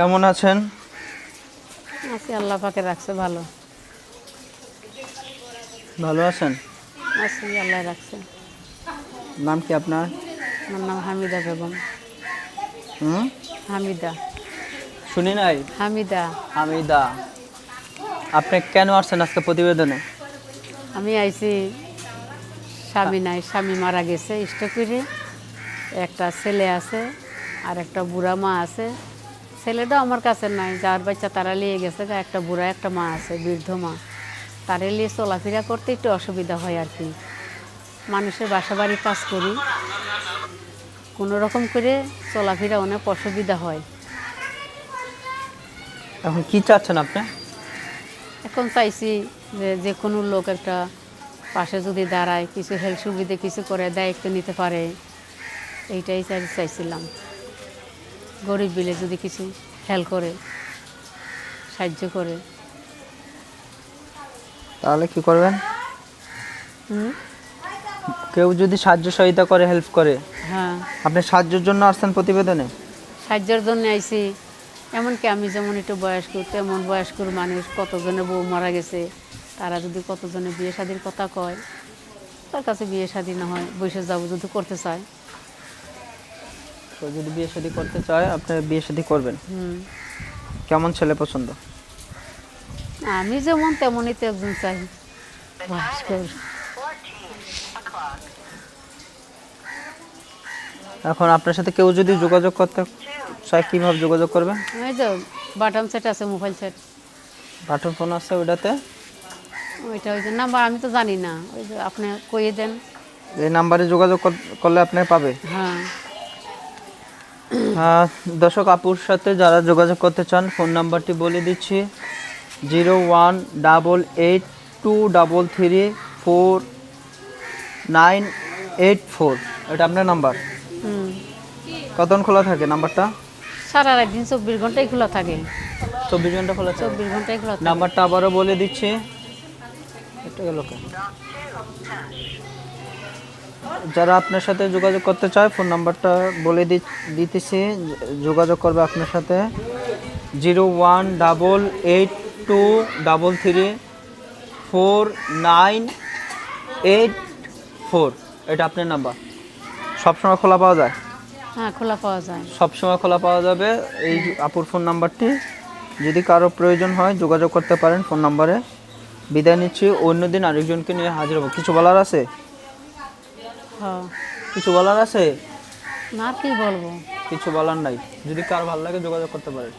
কেমন আছেন? আছি, আল্লাহ পাকে রাখছে ভালো। ভালো আছেন? আছি, আল্লাহ রাখছে। নাম কি আপনার? আমার নাম হামিদা বেগম। হুম, হামিদা। শুনি নাই। হামিদা। হামিদা, আপনি কেন আসছেন আজকে প্রতিবেদনে? আমি আইছি, স্বামী নাই, স্বামী মারা গেছে স্ট্রোক করে। একটা ছেলে আছে আর একটা বুড়া মা আছে। ছেলেটা আমার কাছে নাই, যার বাচ্চা তারা নিয়ে গেছে। একটা বুড়া একটা মা আছে, বৃদ্ধ মা। তারে নিয়ে চলাফেরা করতে একটু অসুবিধা হয় আর কি। মানুষের বাসা বাড়ি কাজ করি, কোনো রকম করে চলাফেরা অনেক অসুবিধা হয়। এখন কি চাচ্ছেন আপনি? এখন চাইছি যে যে কোনো লোক একটা পাশে যদি দাঁড়ায়, কিছু হেল্প সুবিধে কিছু করে দায়িত্ব নিতে পারে, এইটাই চাইছিলাম। গরিব বিলে যদি কিছু হেল্প করে, সাহায্য করে। তাহলে কি করবেন? হুম। কেউ যদি সাহায্য সহায়তা করে, হেল্প করে, হ্যাঁ, আপনি সাহায্যের জন্য আসছেন প্রতিবেদনে? সাহায্যের জন্য আইছি। এমনকি আমি যেমন একটু বয়স্ক, তেমন বয়স্কর মানুষ কতজনে বউ মারা গেছে, তারা যদি কতজনে বিয়ে শাদির কথা কয়, তার কাছে বিয়ে শাদী না হয় বসে যাবো যদি করতে চায়। তো যদি বিয়ে শাদী করতে চায়, আপনি বিয়ে শাদী করবেন? হুম। কেমন ছেলে পছন্দ? আমি যেমন তেমনই তো একজন চাই, বয়স্কর। এখন আপনার সাথে কেউ যদি যোগাযোগ করতে চায়, কিভাবে যোগাযোগ করবে? ওই যে বাটন সেট আছে, মোবাইল সেট, বাটন ফোন আছে ওইটাতে? ওইটা ওই যে নাম্বার আমি তো জানি না, ওই যে আপনি কইয়ে দেন। এই নাম্বারে যোগাযোগ করলে আপনি পাবে। হ্যাঁ। দর্শক, আপুর সাথে যারা যোগাযোগ করতে চান, ফোন নাম্বারটি বলে দিচ্ছি: 0188234984। এটা আপনার নাম্বার? হুম। কতক্ষণ খোলা থাকে নাম্বারটা? সারা রাত দিন 24 ঘন্টাই খোলা থাকে। 24 ঘন্টা খোলা থাকে। 24 ঘন্টাই খোলা থাকে। নাম্বারটা আবারও বলে দিচ্ছি। এটা গেল কেন? যারা আপনার সাথে যোগাযোগ করতে চায়, ফোন নাম্বারটা বলে দিতেছি। যোগাযোগ করবে আপনার সাথে 0188234984। এটা আপনার নাম্বার? সবসময় খোলা পাওয়া যায়? হ্যাঁ, খোলা পাওয়া যায়। সবসময় খোলা পাওয়া যাবে এই আপুর ফোন নাম্বারটি। যদি কারো প্রয়োজন হয় যোগাযোগ করতে পারেন ফোন নাম্বারে। বিদায় নিচ্ছি, অন্যদিন আরেকজনকে নিয়ে হাজির হবো। কিছু বলার আছে? হ্যাঁ। কিছু বলার আছে? না, আর কি বলবো। কিছু বলার নাই। যদি কার ভালো লাগে যোগাযোগ করতে পারেন।